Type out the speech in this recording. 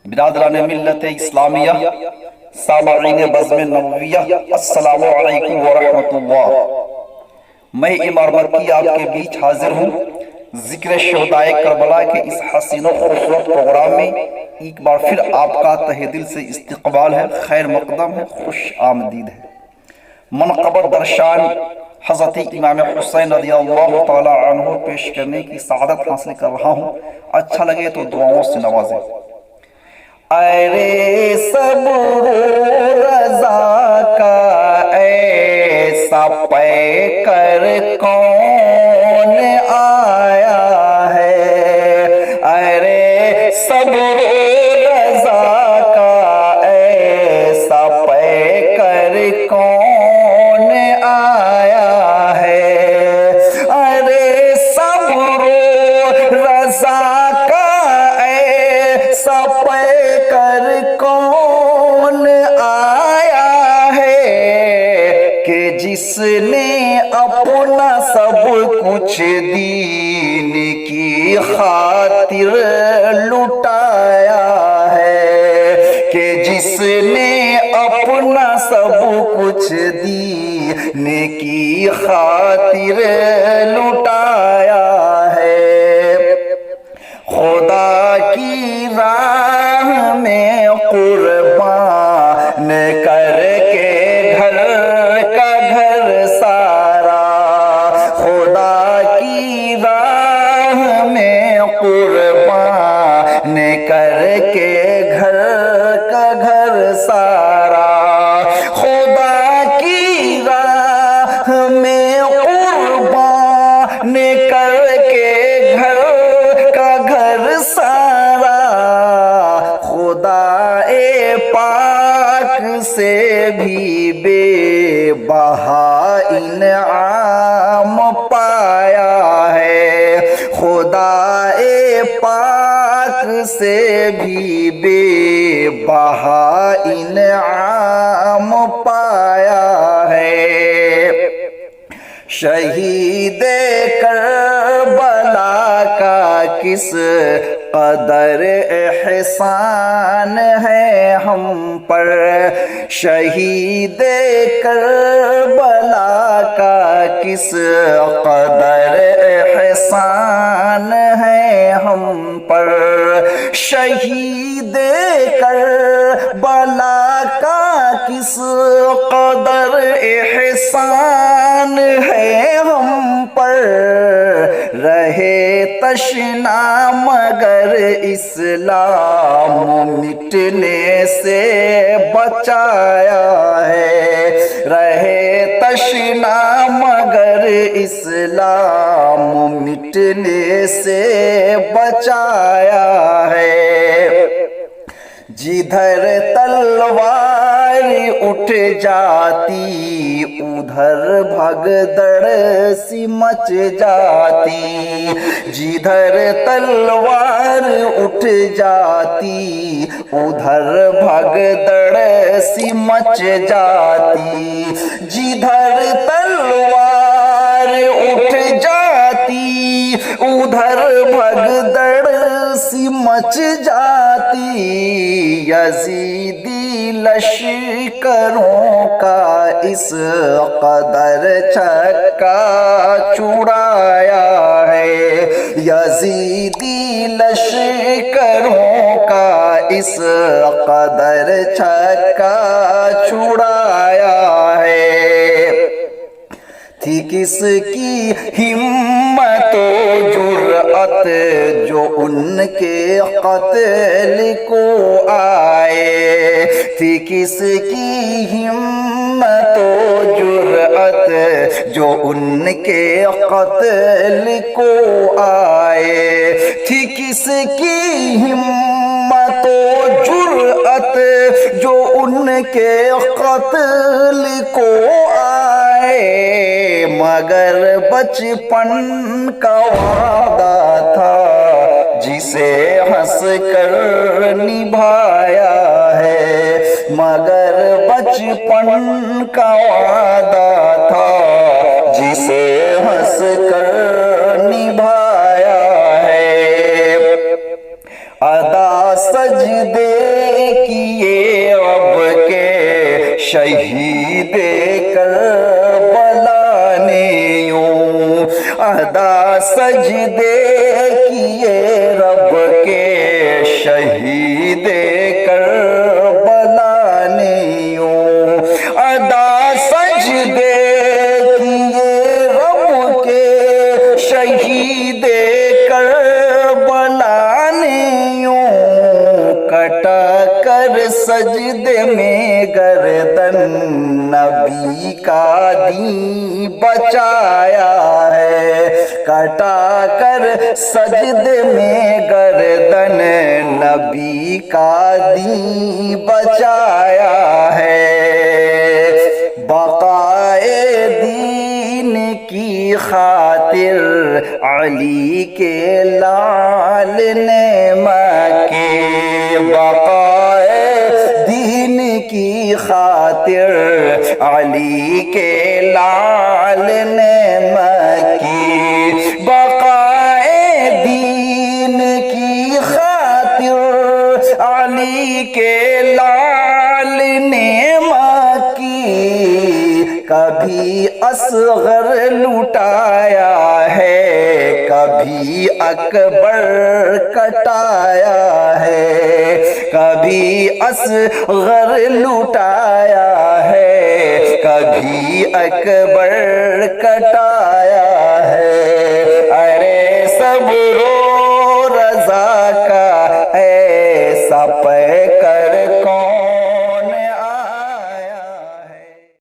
برادران ملت اسلامیہ، سامعین بزم نبویہ، السلام علیکم ورحمۃ اللہ۔ میں امام مکی آپ کے بیچ حاضر ہوں ذکر شہدائے کربلا کے اس حسین و خوبصورت پروگرام میں ایک بار پھر آپ کا تہ دل سے استقبال ہے، خیر مقدم ہے، خوش آمدید ہے۔ منقبت درشان حضرت امام حسین رضی اللہ تعالی عنہ پیش کرنے کی سعادت حاصل کر رہا ہوں، اچھا لگے تو دعاؤں سے نوازیں۔ ارے صبر و رضا کا ایسا پے کر کون آیا ہے، ارے صبر و رضا کا ایسا پے کر کون آیا ہے، ارے صبر و رضا کا ایسا پے کر کون آیا ہے کہ جس نے اپنا سب کچھ دین کی خاطر لٹایا ہے، کہ جس نے اپنا سب کچھ دین کی خاطر لٹایا ہے، خدا کی راہ میں قربان کر کے گھر کا گھر سارا، خدا کی راہ میں قربان کر کے گھر کا گھر سارا، خدا کی راہ میں قربان کر کے گھر کا گھر سارا، خدا پاک سے بھی بے بہا انعام پایا ہے، خدا پاک سے بھی بے بہا انعام پایا ہے، شہید کربلا کا کس قدر احسان ہے ہم پر، شہید کربلا کا کس قدر احسان ہے ہم پر، شہید کربلا کا کس قدر احسان ہے ہم پر، رہے تشنا مگر اسلام مٹنے سے بچایا ہے، رہے تشنا مگر اسلام مٹنے سے بچایا ہے، جدھر تلوار اٹھ جاتی ادھر بھگدڑ سی مچ جاتی، جدھر تلوار اٹھ جاتی ادھر بھگدڑ سی مچ جاتی، جدھر تلوار اٹھ جاتی ادھر بھگدڑ سی مچ جاتی، یزیدی لشکروں کا اس قدر چھکا چھڑایا ہے، یزیدی لشکروں کا اس قدر چھکا چھڑایا ہے، تھی کس کی ہمت و جرأت جو ان کے قتل کو آئے، تھی کس کی ہمت و جرأت جو ان کے قتل کو آئے، تھی کس کی ہمت و جرأت جو ان کے قتل کو آئے، مگر بچپن کا وعدہ تھا جسے ہنس کر نبھایا ہے، مگر بچپن کا وعدہ تھا جسے ہنس کر نبھایا ہے، ادا سجدے کیے رب کے شہید کربلا نے یوں، ادا سجدے کیے رب کے شہید کربلا نے یوں، ادا سجدے کیے رب کے شہید کربلا نے یوں، کٹا کر سجدے میں گردن نبی کا دین بچایا ہے، کٹا کر سجدے میں گردن نبی کا دین بچایا ہے، بقائے دین کی خاطر علی کے لال نے مکے، بقائے دین کی خاطر علی کے لال نے مکی، بقائے دین کی خاطر علی کے لال نے مکی، کبھی اصغر لٹایا ہے کبھی اکبر کٹایا ہے، کبھی اصغر لٹایا ہے کبھی اکبر کٹایا